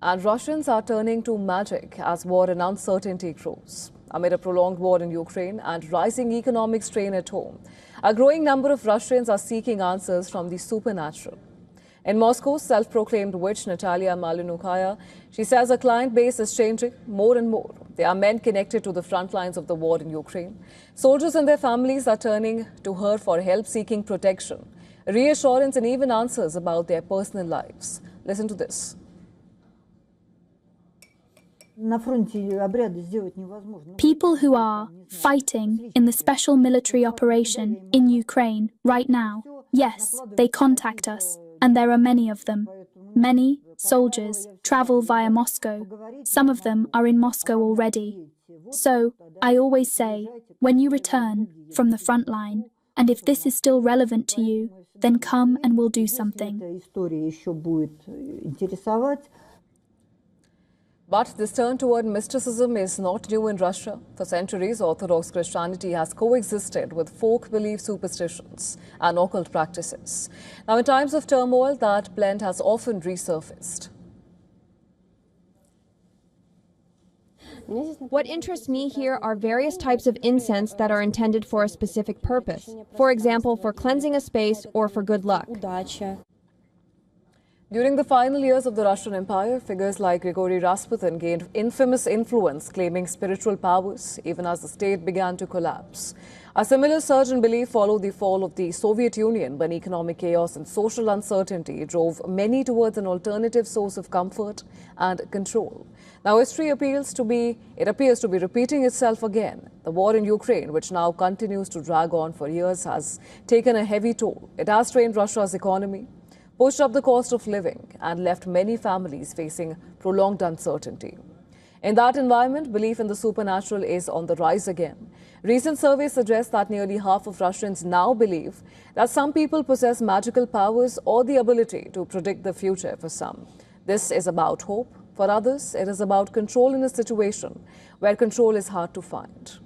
And Russians are turning to magic as war and uncertainty grows. Amid a prolonged war in Ukraine and rising economic strain at home, a growing number of Russians are seeking answers from the supernatural. In Moscow, self-proclaimed witch Natalia Malinukaya, she says her client base is changing more and more. They are men connected to the front lines of the war in Ukraine. Soldiers and their families are turning to her for help, seeking protection, reassurance and even answers about their personal lives. Listen to this. People who are fighting in the special military operation in Ukraine right now, yes, they contact us, and there are many of them. Many soldiers travel via Moscow. Some of them are in Moscow already. So, I always say, when you return from the front line, and if this is still relevant to you, then come and we'll do something. But this turn toward mysticism is not new in Russia. For centuries, Orthodox Christianity has coexisted with folk belief superstitions and occult practices. Now, in times of turmoil, that blend has often resurfaced. What interests me here are various types of incense that are intended for a specific purpose. For example, for cleansing a space or for good luck. During the final years of the Russian Empire, figures like Grigory Rasputin gained infamous influence, claiming spiritual powers, even as the state began to collapse. A similar surge in belief followed the fall of the Soviet Union, when economic chaos and social uncertainty drove many towards an alternative source of comfort and control. Now, history appears to be repeating itself again. The war in Ukraine, which now continues to drag on for years, has taken a heavy toll. It has strained Russia's economy, pushed up the cost of living, and left many families facing prolonged uncertainty. In that environment, belief in the supernatural is on the rise again. Recent surveys suggest that nearly half of Russians now believe that some people possess magical powers or the ability to predict the future. For some, this is about hope. For others, it is about control in a situation where control is hard to find.